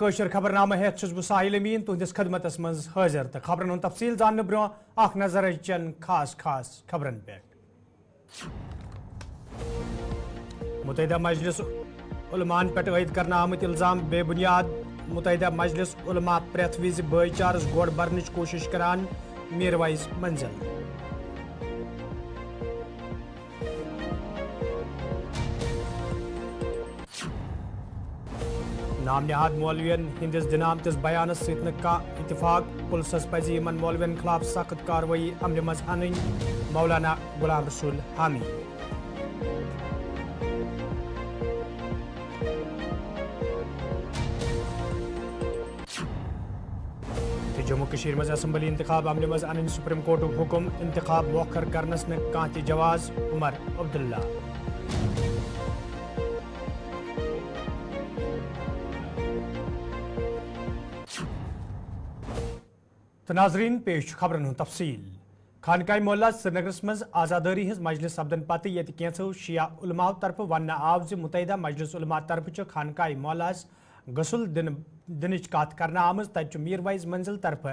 कशर खबरनामा हेत बह साहिल अमीन तुहदिस खदमतस मज हाजिर तो खबरन हुंद तफसील जानने ब्रो अख नजर चन खास खास खबरन पे। मुतहदा मजलिस उलमान पे आयद करना आमत इल्जाम बेबुनियाद। मुतहदा मजलिस उलमा प्रेथ विज भाईचारस गोड़ बरनच कोशिश करान मीरवाइज मंजिल। नाम नहाद मौलवियन हिंदिस दिनामतिस बयानस सत इतफाक पुलिस पज इन मौलवियन खिलाफ सख्त कार्रवाई अमल मज अन। मौलाना गुलाम रसूल हामी। जम्मू कश्मीर मज असम्बली इंतखाब अमल मज अन सुप्रीम कोर्ट हुक्म इंतखाब मौखर करनस न कांति जवाज। उमर अब्दुल्ला। तो नाजरीन पेश खबरन हुंद तफसील। खानकाह मोहल्ला श्रीनगरस मज आजादारी हज मजलिस सपदन पत्त ये कैंसो शिया उलमा तरफ वन आव ज मुतहदा मजलिस उलमा तरफ खानकाह मोहल्लास गसल दिनच कत करना आमज। तत मीरवाइज मंजिल तरफ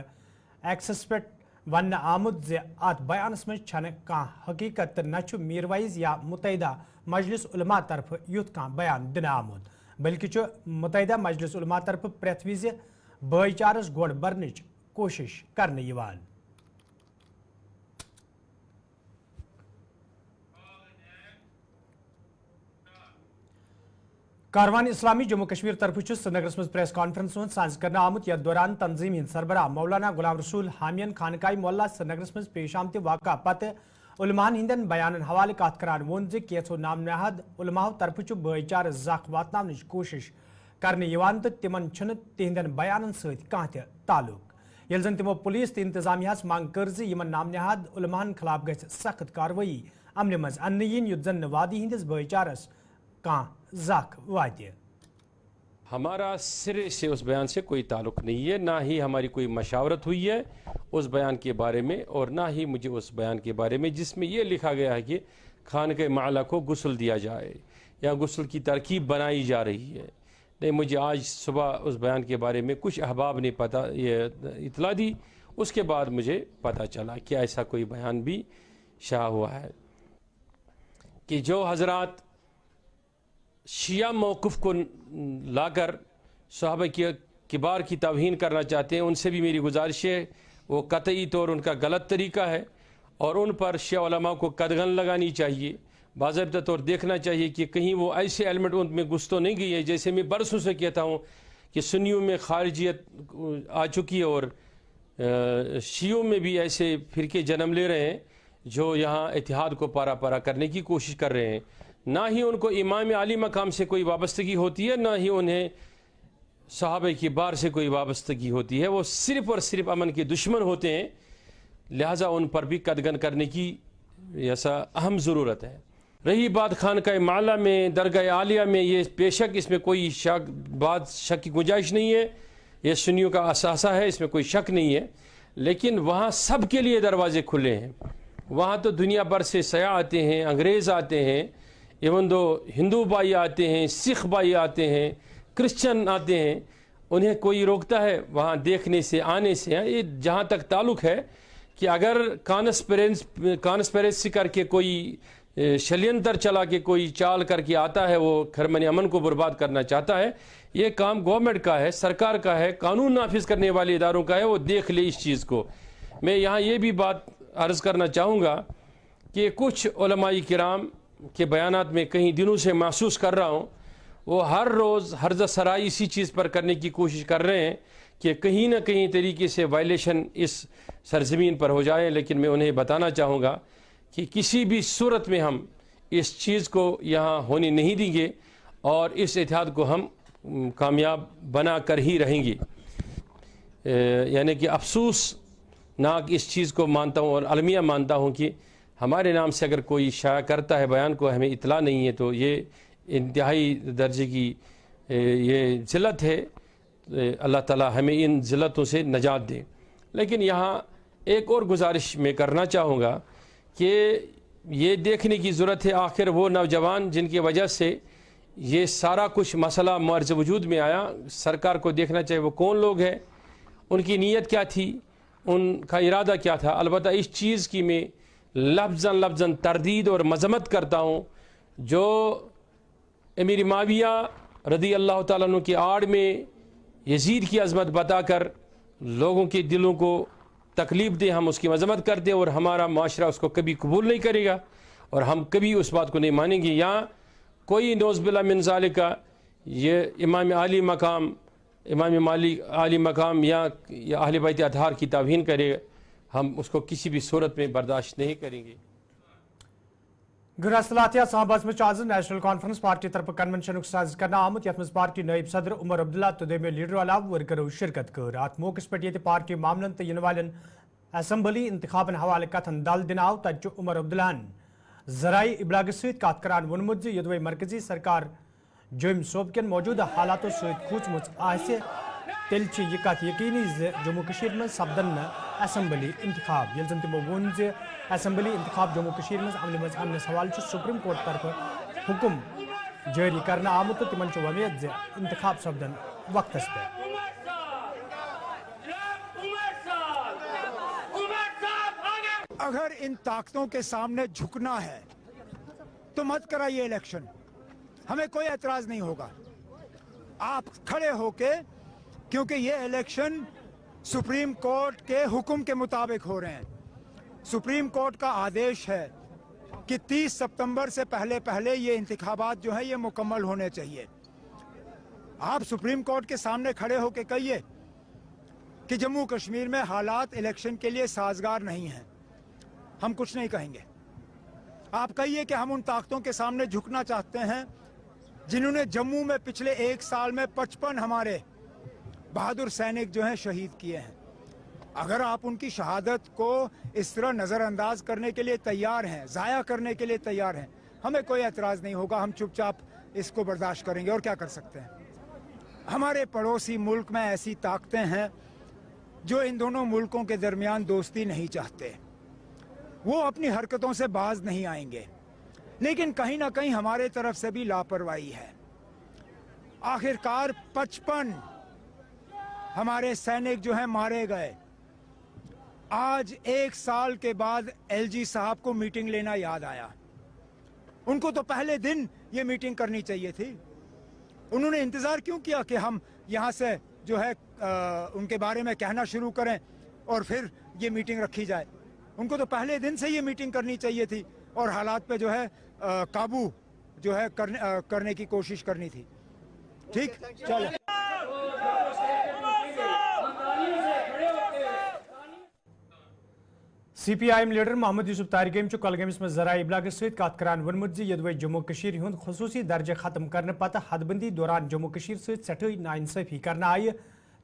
एक्सेस पे वन आमुद ज अत बयानस मज छन कह हकीकत न मीरवाइज या मुतहदा मजलिस उलमा तरफ युथ कह बयान दिन आमुद, बल्कि मुतहदा मजलिस उलमा तरफ प्रेथ विज भाईचारस गोड़ बरनच कोशिश करने यवान। कारवान इस्लामी जम्मू कश्मीर तरफ श्रीनगर मज प्रेस कॉन्फ्रेंस सांझ करना आमुत। यथ दौरान तंजीम हिंद सरबराह मौलाना गुलाम रसूल हामियन खानकाह मोहल्ला श्रीनगर मज पेश आमत वाक़ा पत उलमान हिंदन बयान हवाले कत करान वोन ज कैंसो नाम नहद उलमा तरफ भाईचार जख वातनावनच कोशिश करने यवान तो तिमन तिहंदन बयानन सत कह त ताल्लुक। यल जन तिमो पुलिस तो इंतजामिया मांग कर यमन नाम नहाद उलमान खिलाफ गई सख्त कार्रवाई अमल मज अन इन युथ जन वादी हिंदिस भाईचारस कह जख वात। हमारा सिरे से उस बयान से कोई ताल्लुक नहीं है, ना ही हमारी कोई मशावरत हुई है उस बयान के बारे में, और ना ही मुझे उस बयान के बारे में जिसमें यह लिखा गया है कि खानकाह माला को गुस्ल दिया जाए या गुस्ल की तरकीब बनाई जा रही है। नहीं, मुझे आज सुबह उस बयान के बारे में कुछ अहबाब ने इतला दी, उसके बाद मुझे पता चला कि ऐसा कोई बयान भी शाया हुआ है कि जो हजरात शिया मौक़िफ़ को लाकर सहाबा के किबार की तौहीन करना चाहते हैं, उनसे भी मेरी गुजारिश है वो कतई तौर उनका गलत तरीका है और उन पर शिया उलमा को कदगन लगानी चाहिए। बाज़ाब्ता तौर देखना चाहिए कि कहीं वो ऐसे एलिमेंट उनमें घुस तो नहीं गई है। जैसे मैं बरसों से कहता हूँ कि सुन्नियों में खारिजियत आ चुकी है और शियों में भी ऐसे फ़िरके जन्म ले रहे हैं जो यहाँ इतिहाद को पारा पारा करने की कोशिश कर रहे हैं। ना ही उनको इमाम आली मकाम से कोई वाबस्तगी होती है, ना ही उन्हें सहाबा किबार से कोई वाबस्तगी होती है। वो सिर्फ़ और सिर्फ अमन के दुश्मन होते हैं, लिहाजा उन पर भी कदगन करने की ऐसा अहम ज़रूरत है। रही बात खानकाह माला में दरगाह आलिया में, ये बेशक इसमें कोई शक की गुंजाइश नहीं है, ये सुन्नियों का असासा है, इसमें कोई शक नहीं है। लेकिन वहाँ सब के लिए दरवाजे खुले हैं। वहाँ तो दुनिया भर से सयाह आते हैं, अंग्रेज़ आते हैं, इवन दो हिंदू भाई आते हैं, सिख भाई आते हैं, क्रिश्चियन आते हैं, उन्हें कोई रोकता है वहाँ देखने से, आने से? ये जहाँ तक ताल्लुक़ है कि अगर कॉन्स्पिरेसी करके कोई षड्यंत्र चला के कोई चाल करके आता है, वो खरमन अमन को बर्बाद करना चाहता है, ये काम गवर्नमेंट का है, सरकार का है, कानून नाफिज करने वाले इदारों का है, वो देख ले इस चीज़ को। मैं यहाँ ये भी बात अर्ज़ करना चाहूँगा कि कुछ उलमाई किराम के बयानात में कई दिनों से महसूस कर रहा हूँ, वो हर रोज़ हर्ज़ सराई इसी चीज़ पर करने की कोशिश कर रहे हैं कि कहीं ना कहीं तरीके से वायलेशन इस सरज़मीन पर हो जाए। लेकिन मैं उन्हें बताना चाहूँगा कि किसी भी सूरत में हम इस चीज़ को यहाँ होने नहीं देंगे और इस इत्तेहाद को हम कामयाब बना कर ही रहेंगे। यानी कि अफसोसनाक इस चीज़ को मानता हूँ और अलमिया मानता हूँ कि हमारे नाम से अगर कोई शाया करता है बयान को, हमें इतला नहीं है, तो ये इंतहाई दर्जे की ये ज़िल्लत है। अल्लाह ताला हमें इन ज़िल्लतों से नजात दे। लेकिन यहाँ एक और गुजारिश मैं करना चाहूँगा कि ये देखने की ज़रूरत है आखिर वो नौजवान जिनकी वजह से ये सारा कुछ मसला मर्ज वजूद में आया। सरकार को देखना चाहिए वो कौन लोग हैं, उनकी नीयत क्या थी, उनका इरादा क्या था। अलबत्ता इस चीज़ की मैं लफ्ज़न तरदीद और मजम्मत करता हूँ जो अमीर माविया रदी अल्लाह ताला अन्हु की आड़ में यजीद की अज़मत बताकर लोगों के दिलों को तकलीफ़ दे, हम उसकी मजम्मत करते हैं और हमारा माशरा उसको कभी कबूल नहीं करेगा और हम कभी उस बात को नहीं मानेंगे। यहाँ कोई नौज़बिल्ला मिन ज़ालिका ये इमाम आली मकाम, इमाम माली आली मकाम या अहले बैत अतहार की तावीन करे, हम उसको किसी भी सूरत में बर्दाश्त नहीं करेंगे। गृहसलातिया साहबाज में आज नेशनल कॉन्फ्रेंस पार्टी तरफ कन्वेंशन साज करना आमुत यथ बार नायब सदर उमर अब्दुल्ला तो दमे लीडर अलाव वर्करों शिरकत कर अत मौके पे पार्टी मामलन तो इन वाले असम्बली इंतखाबन हवाले कथन दल दिन आव तत उमर अब्दुल्लाहन जराई इबलाग सत कत करान वोनमुत यदि मरकजी सरकार जम सोबकन मौजूदा हालातों सत खूचमुच आसे तेल यह कत यकीनी जम्मू कशीर में सपदन असम्बली इंतखाब यल जन तमो वोन असम्बली इंतखाब जम्मू कशीर में अमल मज अमन सवाल सुप्रीम कोर्ट तरफ हुक्म जारी करना आमुत तो तिमन वमेद इंतखाब सपदन वक्त पे। अगर इन ताकतों के सामने झुकना है तो मत कराइए इलेक्शन, हमें कोई एतराज नहीं होगा। आप खड़े होके, क्योंकि ये इलेक्शन सुप्रीम कोर्ट के हुक्म के मुताबिक हो रहे हैं। सुप्रीम कोर्ट का आदेश है कि 30 सितंबर से पहले ये इंतखाबात जो है ये मुकम्मल होने चाहिए। आप सुप्रीम कोर्ट के सामने खड़े होके कहिए कि जम्मू कश्मीर में हालात इलेक्शन के लिए साजगार नहीं हैं, हम कुछ नहीं कहेंगे। आप कहिए कि हम उन ताकतों के सामने झुकना चाहते हैं जिन्होंने जम्मू में पिछले 1 साल में 55 हमारे बहादुर सैनिक जो हैं शहीद किए हैं। अगर आप उनकी शहादत को इस तरह नज़रअंदाज करने के लिए तैयार हैं, ज़ाया करने के लिए तैयार हैं, हमें कोई एतराज़ नहीं होगा। हम चुपचाप इसको बर्दाश्त करेंगे और क्या कर सकते हैं। हमारे पड़ोसी मुल्क में ऐसी ताकतें हैं जो इन दोनों मुल्कों के दरमियान दोस्ती नहीं चाहते, वो अपनी हरकतों से बाज नहीं आएंगे, लेकिन कहीं ना कहीं हमारे तरफ से भी लापरवाही है। आखिरकार 55 हमारे सैनिक जो हैं मारे गए। आज 1 साल के बाद एलजी साहब को मीटिंग लेना याद आया। उनको तो पहले दिन ये मीटिंग करनी चाहिए थी। उन्होंने इंतज़ार क्यों किया कि हम यहाँ से जो है उनके बारे में कहना शुरू करें और फिर ये मीटिंग रखी जाए। उनको तो पहले दिन से ये मीटिंग करनी चाहिए थी और हालात पे जो है काबू जो है करने की कोशिश करनी थी। ठीक, चलो। CPIM लीडर मोहम्मद यूसुफ तारिक कलगमस में जराई इबलाग सत कत करान वोनमुत यदि जम्मू कशीर हुंद खसूसी दर्जे खत्म करने पत हदबंदी दौरान जम्मू कशीर सत सठई नाइंसाफी करना आय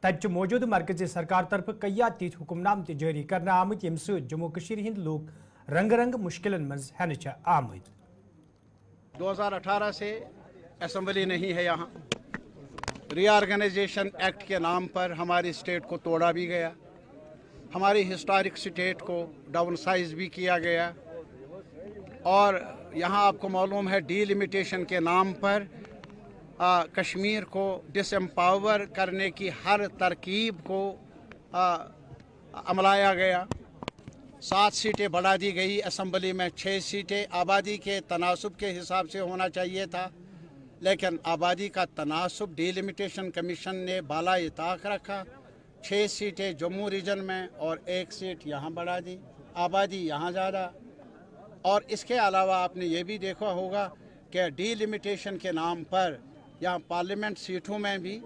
तत मौजूद मरकजी सरकार तरफ कया तीत हुक्मनाम जारी करना आमत यम सत जम्मू कशीर हिंद लोग रंग रंग मुश्किलन मज हन आमद। 2018 से असम्बली नहीं है यहाँ। रीऑर्गेनाइजेशन एक्ट के नाम पर हमारी स्टेट को तोड़ा भी गया, हमारी हिस्टोरिक स्टेट को डाउन साइज भी किया गया और यहाँ आपको मालूम है डीलिमिटेशन के नाम पर कश्मीर को डिसएम्पावर करने की हर तरकीब को अमलाया गया। 7 सीटें बढ़ा दी गई असम्बली में, 6 सीटें आबादी के तनासुब के हिसाब से होना चाहिए था, लेकिन आबादी का तनासुब डीलिमिटेशन कमीशन ने बाला ताक रखा। 6 सीटें जम्मू रीजन में और 1 सीट यहाँ बढ़ा दी, आबादी यहाँ ज़्यादा। और इसके अलावा आपने ये भी देखा होगा कि डीलिमिटेशन के नाम पर यहाँ पार्लियामेंट सीटों में भी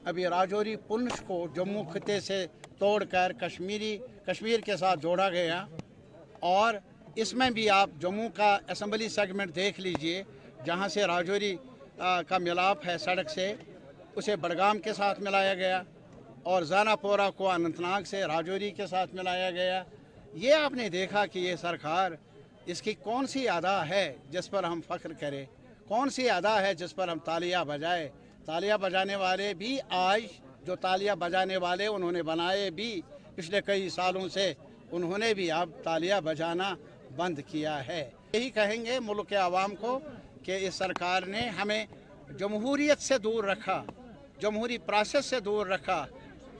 अभी राजौरी पुंछ को जम्मू खिते से तोड़कर कश्मीर के साथ जोड़ा गया। और इसमें भी आप जम्मू का असम्बली सेगमेंट देख लीजिए, जहाँ से राजौरी का मिलाप है सड़क से, उसे बडगाम के साथ मिलाया गया और ज़ानापोरा को अनंतनाग से राजौरी के साथ मिलाया गया। ये आपने देखा कि ये सरकार, इसकी कौन सी अदा है जिस पर हम फ़ख्र करें, कौन सी अदा है जिस पर हम तालियां बजाएं। तालियां बजाने वाले भी आज जो तालियां बजाने वाले उन्होंने बनाए भी पिछले कई सालों से, उन्होंने भी अब तालियां बजाना बंद किया है। यही कहेंगे मुल्क के आवाम को कि इस सरकार ने हमें जमहूरियत से दूर रखा, जमहूरी प्रोसेस से दूर रखा,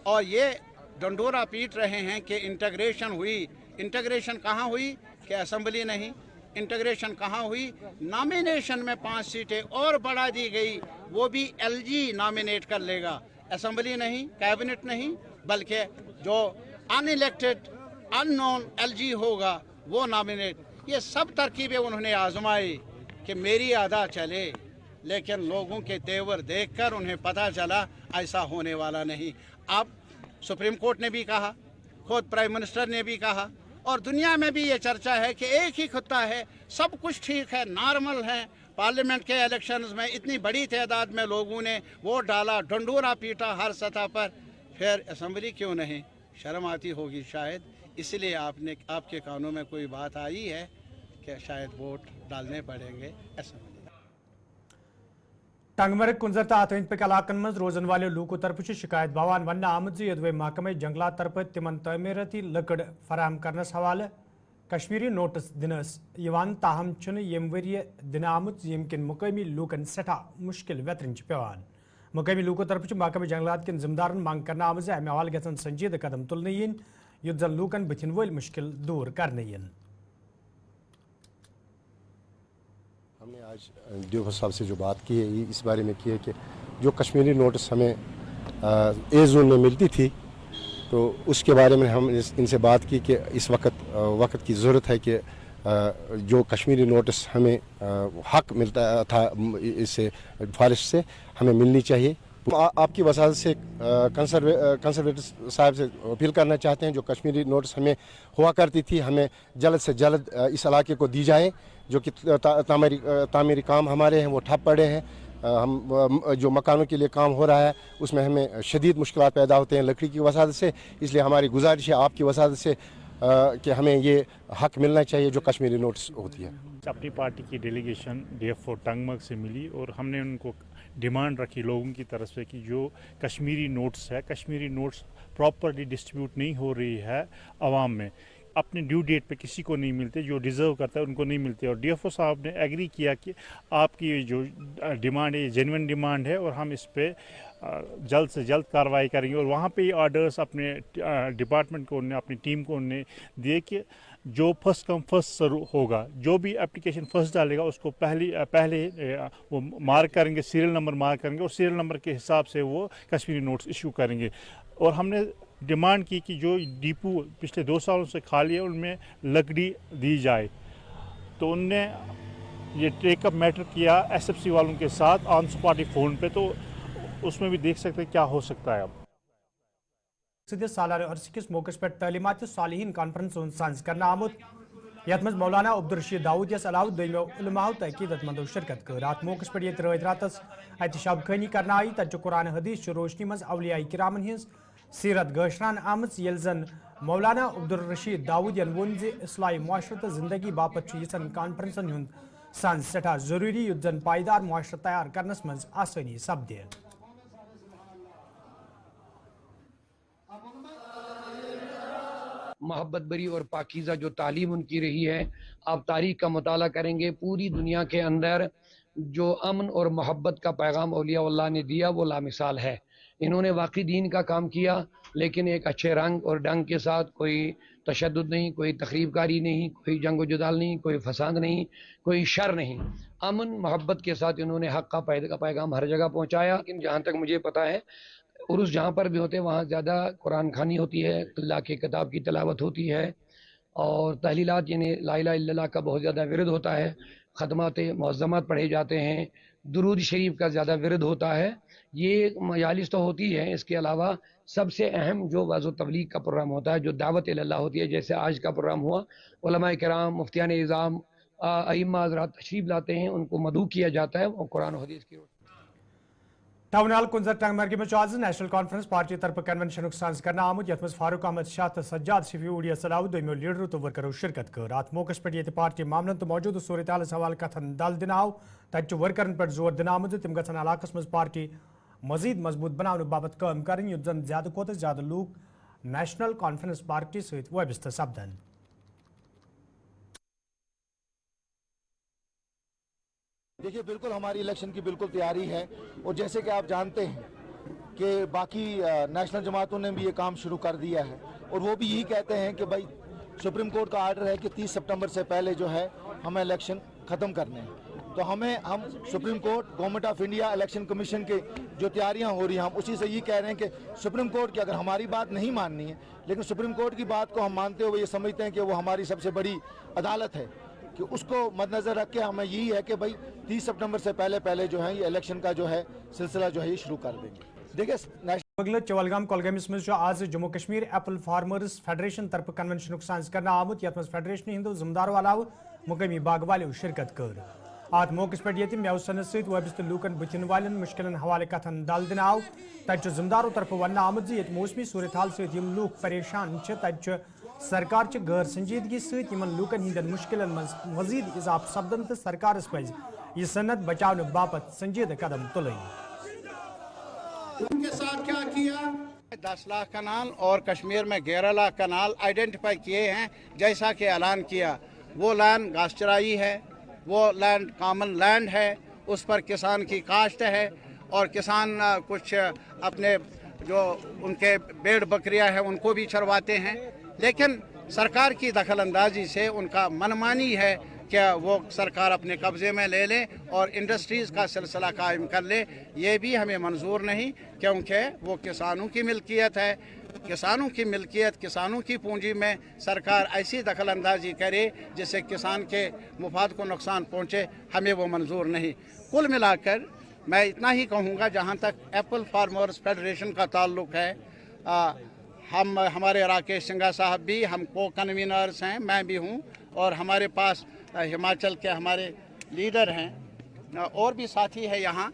और ये डंडोरा पीट रहे हैं कि इंटीग्रेशन हुई। इंटीग्रेशन कहाँ हुई कि असेंबली नहीं, इंटीग्रेशन कहाँ हुई, नॉमिनेशन में 5 सीटें और बढ़ा दी गई, वो भी एलजी नॉमिनेट कर लेगा, असेंबली नहीं, कैबिनेट नहीं, बल्कि जो अनइलेक्टेड अननोन एलजी होगा वो नॉमिनेट। ये सब तरकीबें उन्होंने आजमाई कि मेरी आधा चले, लेकिन लोगों के तेवर देखकर उन्हें पता चला ऐसा होने वाला नहीं। अब सुप्रीम कोर्ट ने भी कहा, खुद प्राइम मिनिस्टर ने भी कहा, और दुनिया में भी ये चर्चा है कि एक ही खुदा है, सब कुछ ठीक है, नॉर्मल है। पार्लियामेंट के इलेक्शंस में इतनी बड़ी तादाद में लोगों ने वोट डाला, डंडोरा पीटा हर सतह पर, फिर असेंबली क्यों नहीं? शर्म आती होगी शायद, इसलिए आपके कानों में कोई बात आई है कि शायद वोट डालने पड़ेंगे असेंबली। टंगमर्ग कुंजर आतंद पे इलाकन मज रोजन वाले लूकों तरफ शिकायत बवान वन आमद यदवे महकमे जंगलात तरफ तिमन तमीरती लकड़ फराहम करनस हवाले कश्मीरी नोटिस दिनस यवान ताहम छुन यम वरिय दिन आमुत यम किन मुकामी लूकन सठा मुश्किल वेतरन पेवान। मुकामी लूकों तरफ महकमे जंगलात किन जिम्मेदारन मांग करना आमज अमे हवाल गसन संजीद कदम तुलने यन युद्ध जन लूकन बथिन वल मुश्किल दूर करने यन। हमने आज डीओ साहब से जो बात की है इस बारे में की है कि जो कश्मीरी नोटिस हमें ए जोन में मिलती थी, तो उसके बारे में हम इनसे बात की कि इस वक्त की ज़रूरत है कि जो कश्मीरी नोटिस हमें हक मिलता था इससे फॉरेस्ट से हमें मिलनी चाहिए। आपकी वसालत से कंसर्वेटर साहब से अपील करना चाहते हैं, जो कश्मीरी नोटिस हमें हुआ करती थी हमें जल्द से जल्द इस इलाके को दी जाए। जो कि तामीरी काम हमारे हैं वो ठप पड़े हैं, हम जो मकानों के लिए काम हो रहा है उसमें हमें शदीद मुश्किलात पैदा होते हैं लकड़ी की वसालत से। इसलिए हमारी गुजारिश है आपकी वसालत से कि हमें ये हक मिलना चाहिए जो कश्मीरी नोटिस होती है। अपनी पार्टी की डेलीगेशन DFO टंगमर्ग से मिली और हमने उनको डिमांड रखी लोगों की तरफ से कि जो कश्मीरी नोट्स है, कश्मीरी नोट्स प्रॉपरली डिस्ट्रीब्यूट नहीं हो रही है आवाम में, अपने ड्यू डेट पे किसी को नहीं मिलते, जो डिज़र्व करता है उनको नहीं मिलते। और DFO साहब ने एग्री किया कि आपकी जो डिमांड है ये जेन्युइन डिमांड है और हम इस पर जल्द से जल्द कार्रवाई करेंगे। और वहाँ पे ये आर्डर्स अपने डिपार्टमेंट को उन्हें अपनी टीम को उन्हें दिए कि जो फर्स्ट कम फर्स्ट सर्व होगा, जो भी एप्लीकेशन फर्स्ट डालेगा उसको पहले वो मार्क करेंगे, सीरियल नंबर मार्क करेंगे और सीरियल नंबर के हिसाब से वो कश्मीरी नोट्स इशू करेंगे। और हमने डिमांड की कि जो डिपो पिछले 2 सालों से खाली है उनमें लकड़ी दी जाए। तो उनने ये टेकअप मैटर किया SFC वालों के साथ ऑन स्पॉट फ़ोन पे, तो उसमें भी देख सकते हैं क्या हो सकता है। अब सालाना अरसे किस मौके पर तालीमात सालिहीन कॉन्फ्रेंस सांस करना आमुद यथ मज मौलाना अब्दुलरशीद दाऊद यस अलाव दोमो उलमाओ तहकीदतमंदो शिरकत कर। रात मौके पर ये रत रातस अत शब खनी करना आई तत कुरान हदीस रोशनी मज अवलिया किरामन हज सीरत गशरान आमज यल जन मौलाना अब्दुलरशीद दाऊद यन वोन जे इस्लाही मुआशरत जिंदगी बापत यन कॉन्फ्रेंसन हुंद सान सठा जरूरी युद्ध जन पायदार मुआशरत तैयार करनस मज आसानी सपदे। मोहब्बत भरी और पाकीज़ा जो तालीम उनकी रही है, आप तारीख का मुताला करेंगे, पूरी दुनिया के अंदर जो अमन और मोहब्बत का पैगाम औलिया अल्लाह ने दिया वो लामिसाल है। इन्होंने वाकई दीन का काम किया, लेकिन एक अच्छे रंग और ढंग के साथ, कोई तशद्दुद नहीं, कोई तखरीबकारी नहीं, कोई जंग जुदाल नहीं, कोई फसाद नहीं, कोई शर नहीं, अमन मोहब्बत के साथ इन्होंने हक़ का पैगाम हर जगह पहुँचाया। लेकिन जहाँ तक मुझे पता है उर्स जहाँ पर भी होते हैं वहाँ ज़्यादा कुरान खानी होती है, अल्लाह के किताब की तिलावत होती है और तहलीलात यानी ला इलाहा इल्लल्लाह का बहुत ज़्यादा विरद होता है, ख़दमात मुअज़्ज़मात पढ़े जाते हैं, दुरूद शरीफ का ज़्यादा विरद होता है। ये मजालिस तो होती है, इसके अलावा सबसे अहम जो वाज़ो तबलीग का प्रोग्राम होता है, जो दावत इल्लल्लाह होती है, जैसे आज का प्रोग्राम हुआ, उलमाए किराम, मुफ्तियान इज़ाम, अइम्मा हज़रात तशरीफ़ लाते हैं, उनको मदऊ किया जाता है और कुरान और हदीस की टाउन हाल कुंजर टंगमर्ग में आज नेशनल कॉन्फ्रेंस पार्टी तरफ कन्वेंशन सांस करना आमुद यथ मज फारूक अहमद शाह तो सज्जाद शफी उड़िया सलाह दोमो लीडर तो वर्करों शिरकत कर। रात मौके पर ये पार्टी मामलन तो मौजूद सूरत हाल सवाल कथन दल दिन आव तत वर्करन पर जोर दिन आमुद तम गन इलाकस मज पार्टी मजीद मजबूत बनाने बाबत काम कर युद्ध जन ज्यादा खोत ज्यादा लूक नेशनल कॉन्फ्रेंस पार्टी सहित वाबस्ता सपदन। देखिए बिल्कुल हमारी इलेक्शन की बिल्कुल तैयारी है और जैसे कि आप जानते हैं कि बाकी नेशनल जमातों ने भी ये काम शुरू कर दिया है और वो भी यही कहते हैं कि भाई सुप्रीम कोर्ट का आर्डर है कि 30 सितंबर से पहले जो है हमें इलेक्शन ख़त्म करने हैं। तो हम supreme court, government of India, election commission के जो तैयारियां हो रही हैं, हम उसी से ये कह रहे हैं कि सुप्रीम कोर्ट की अगर हमारी बात नहीं माननी है, लेकिन सुप्रीम कोर्ट की बात को हम मानते हुए ये समझते हैं कि वो हमारी सबसे बड़ी अदालत है, कि उसको मद्देनजर रख के हमें यही है कि भाई 30 सितंबर से पहले जो है ये इलेक्शन का जो है सिलसिला जो है ये शुरू कर देंगे। देखिए चवलगाम कोलगमस मज आज Jammu Kashmir Apple farmers federation तरफ कन्वेंशन साज कर आमुत यथ फेडरेशन हिंदो जिम्मेदारों अलाव मुकामी बाग वालों शिरकत कर। अत मौके पे मेव सनत सत वाबस्त लूकन बुथिन वाल मुश्किल हवाले कथन दल दिन आव तत जिम्मेदारों तरफ वन आमुत ये मौसमी सूरत हाल सत लूक परेशान तत सरकार गैर संजीदगी सत लूकन हिंदन मुश्किल मजीद इजाफ सपदन तो सरकार पज यह सनत बचाने बापत संजीदा कदम तुल। उनके साथ क्या किया, 10 लाख कनाल और कश्मीर में 11 लाख कनाल आइडेंटिफाई किए हैं, जैसा कि ऐलान किया। वो लैंड घास चराई है, वो लैंड कॉमन लैंड है, उस पर किसान की काश्त है और किसान कुछ अपने जो उनके भेड़ बकरियां हैं उनको भी चरवाते हैं, लेकिन सरकार की दखलंदाजी से उनका मनमानी है क्या वो सरकार अपने कब्जे में ले ले और इंडस्ट्रीज़ का सिलसिला कायम कर ले। ये भी हमें मंजूर नहीं, क्योंकि वो किसानों की मिल्कियत है। किसानों की मिल्कियत, किसानों की पूंजी में सरकार ऐसी दखलंदाजी करे जिससे किसान के मुफाद को नुकसान पहुँचे, हमें वो मंजूर नहीं। कुल मिलाकर मैं इतना ही कहूँगा, जहाँ तक एप्पल फार्मर्स फेडरेशन का ताल्लुक़ है, हमारे राकेश सिंघा साहब भी हम को कन्वीनर्स हैं, मैं भी हूँ, और हमारे पास हिमाचल के हमारे लीडर हैं और भी साथी हैं यहाँ,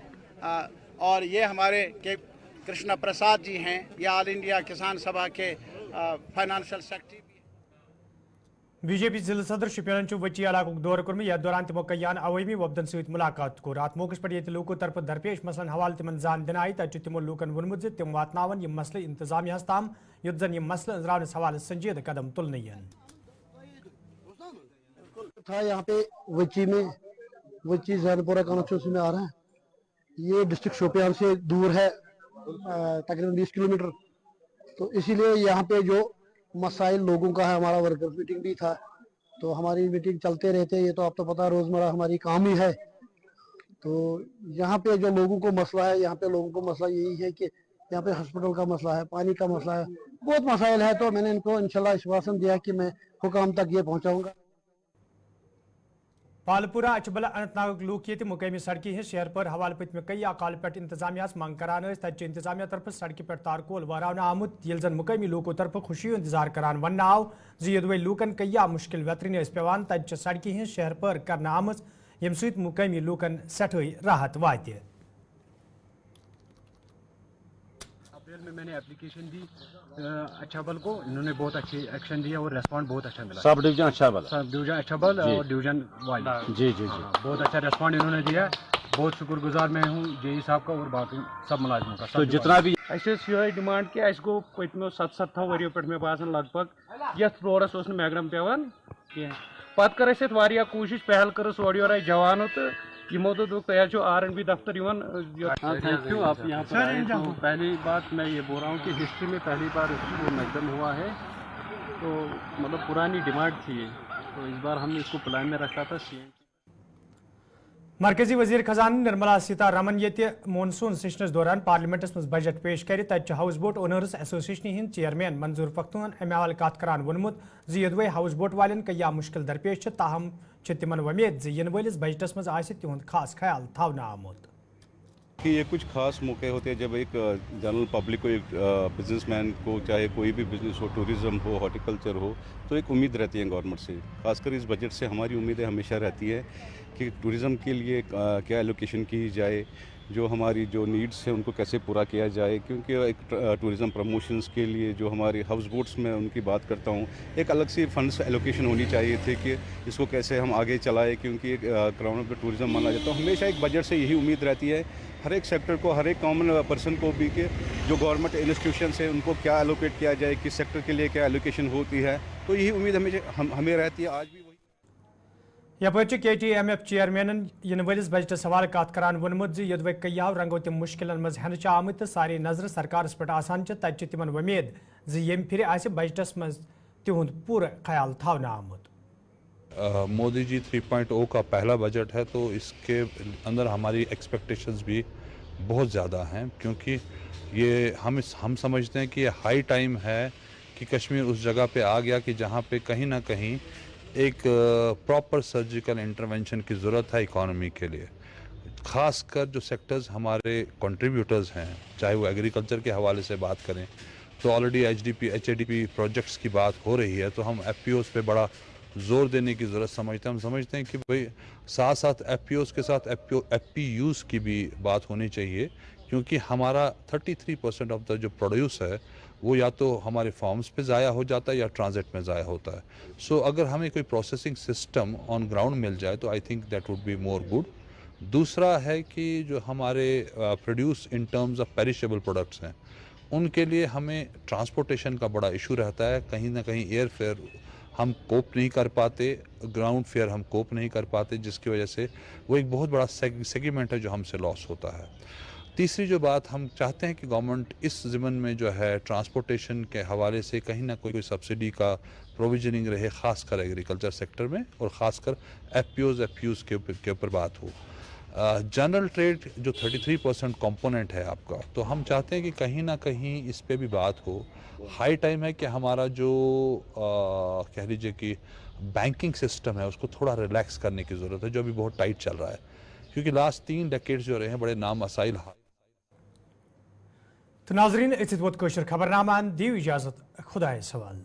और ये हमारे के कृष्णा प्रसाद जी हैं, ये ऑल इंडिया किसान सभा के फाइनेंशियल सेक्रेटरी। बीजेपी जिला सदर शुपियान वची इलाक दौर कर्म यथ दौरान तमो कयान अवामी वफदन सत मुलाकात कोर। अत मौके पे लूकों तरफ दरपेश मसलन हवाले तिमन जान दिन आई तत तमो लूकन वोनमुत ज तिम वातनावन यह मसले इंतजामिया ताम युत जन यह मसले अंजरावनस हवाले संजीदा कदम तुलने था। यहाँ पे वची जैनपुरा कॉन्स्टिट्यूंसी में आ रहा है। ये डिस्ट्रिक्ट शोपियान से दूर है तकरीबन 20 किलोमीटर, तो इसीलिए यहाँ पे जो मसाइल लोगों का है, हमारा वर्कर्स मीटिंग भी था, तो हमारी मीटिंग चलते रहते हैं, ये तो आप तो पता रोजमर्रा हमारी काम ही है। तो यहाँ पे जो लोगों को मसला है, यहाँ पे लोगों को मसला यही है कि यहाँ पे हॉस्पिटल का मसला है, पानी का मसला है, बहुत मसाइल है। तो मैंने इनको इंशाल्लाह आश्वासन दिया कि मैं हुकाम तक ये पहुँचाऊँगा। पालपुरा अचबल अनंतनाग लूक ये मुकामी सड़की हिंस शहर पर हवाले पत्म कई अकाल पे इंतजामिया मंग करान तत इंतजामिया तरफ सड़क पे तारकोल वरान आमुत ये जन मुकामी लूकों तरफ खुशी इंतजार करान वन आव जी लूकन कई मुश्किल वेतरन पेवान तत सड़की हिंस शहर पर कर आम यम सत मुकामी लूकन सठई राहत वात। अप्रैल में मैंने एप्लीकेशन दी अछाबल को, इन्होंने बहुत अच्छी एक्शन दिया और रेस्पॉन्ड बहुत अच्छा मिला। सब डिवीजन अछाबल, और डिवीजन वाइड जी बहुत अच्छा रेस्पॉन्ड इन्होंने दिया। बहुत शुक्रगुजार मैं हूँ जेई साहब का और बाकी सब मुलाजिमों का। तो जितना भी ये डिमांड कि वो पत्मो 7 वरियो पे मे बासान लगभग ये रोडस मैगडम पेवान पत कर कोशिश पहल कर ओर योर आए जवानों तो यमो तो तैयार R&B दफ्तर थैंक यू आप यहाँ पर आए। तो पहली बात मैं ये बोल रहा हूँ कि हिस्ट्री में पहली बार वो मैगडम हुआ है, तो मतलब पुरानी डिमांड थी, तो इस बार हमने इसको प्लान में रखा था। मरकजी वजीर खजाना निर्मला सीतारमन ये मानसून सेशनस दौरान पार्लियामेंटस मज बजट पेश कर तत house boat owners association Hind chairman मंजूर पख्तून अमे हवाले कत करान वोनमुत जी हाउस बोट वालन कया मुश्किल दरपेश ताहम तिमन वमेद इन वलिस बजटस मज आसि तिहुंद खास ख्याल थवना आमुत कि ये कुछ खास मौके होते हैं जब एक जनरल पब्लिक को, एक बिजनेसमैन को, चाहे कोई भी बिजनेस हो, टूरिज़्म हो, हॉर्टिकल्चर हो, तो एक उम्मीद रहती है गवर्नमेंट से। खासकर इस बजट से हमारी उम्मीदें हमेशा रहती है कि टूरिज़्म के लिए क्या एलोकेशन की जाए, जो हमारी जो नीड्स हैं उनको कैसे पूरा किया जाए, क्योंकि एक टूरिज़्म प्रमोशंस के लिए जो हमारे हाउस बोट्स में उनकी बात करता हूँ, एक अलग सी फंड्स एलोकेशन होनी चाहिए थे कि इसको कैसे हम आगे चलाएं, क्योंकि एक क्राउन ऑफ द टूरिज़्म माना जाता है। हमेशा एक बजट से यही उम्मीद रहती है हर एक सेक्टर को, हर एक कॉमन पर्सन को भी कि जो गवर्नमेंट इंस्टीट्यूशन है उनको क्या एलोकेट किया जाए, किस सेक्टर के लिए क्या एलोकेशन होती है, तो यही उम्मीद हमें रहती है। आज भी यपरि KTMF चेयरमैन इन वलिस बजटस हवाले कत करान वोनमुत ज यदि कयाव रंगो तम मुश्किलन मज हेन आमत सारी नजर सरकारस पे आसान तत तिमन वमेद ज यम फिर आसि बजटस मज तिहुंद पूरा ख्याल थावना आमुत। मोदी जी 3.0 का पहला बजट है, तो इसके अंदर हमारी एक्सपेक्टेशंस भी बहुत ज़्यादा हैं, क्योंकि ये हम समझते हैं कि ये हाई टाइम है कि कश्मीर उस जगह पे आ गया कि जहाँ पे कहीं ना कहीं एक प्रॉपर सर्जिकल इंटरवेंशन की ज़रूरत है इकॉनमी के लिए। ख़ासकर जो सेक्टर्स हमारे कंट्रीब्यूटर्स हैं, चाहे वो एग्रीकल्चर के हवाले से बात करें तो ऑलरेडी HADP प्रोजेक्ट्स की बात हो रही है, तो हम FPOs पे बड़ा ज़ोर देने की ज़रूरत समझते हैं। हम समझते हैं कि भाई साथ साथ FPOs के साथ FPUs की भी बात होनी चाहिए, क्योंकि हमारा 33% ऑफ द जो प्रोड्यूस है वो या तो हमारे फार्म्स पे ज़ाया हो जाता है या ट्रांजिट में ज़ाया होता है। सो अगर हमें कोई प्रोसेसिंग सिस्टम ऑन ग्राउंड मिल जाए तो I think that would be more good. दूसरा है कि जो हमारे produce in terms of perishable products हैं, उनके लिए हमें ट्रांसपोर्टेशन का बड़ा इशू रहता है। कहीं ना कहीं एयर फेयर हम कोप नहीं कर पाते, ग्राउंड फेयर हम कोप नहीं कर पाते, जिसकी वजह से वो एक बहुत बड़ा सेगमेंट है जो हमसे लॉस होता है। तीसरी जो बात हम चाहते हैं कि गवर्नमेंट इस ज़िमन में जो है ट्रांसपोर्टेशन के हवाले से कहीं ना कोई सब्सिडी का प्रोविजनिंग रहे, ख़ासकर एग्रीकल्चर सेक्टर में, और ख़ासकर FPUs के ऊपर बात हो। जनरल ट्रेड जो 33% कंपोनेंट है आपका, तो हम चाहते हैं कि कहीं ना कहीं इस पे भी बात हो। हाई टाइम है कि हमारा जो कह लीजिए कि बैंकिंग सिस्टम है उसको थोड़ा रिलैक्स करने की ज़रूरत है, जो अभी बहुत टाइट चल रहा है, क्योंकि लास्ट 3 डेकेड्स जो रहे हैं बड़े नामसाइल। तो नाजरीन, इस वक्त कोशर खबरनामा दियो इजाजत, खुदा सवाल।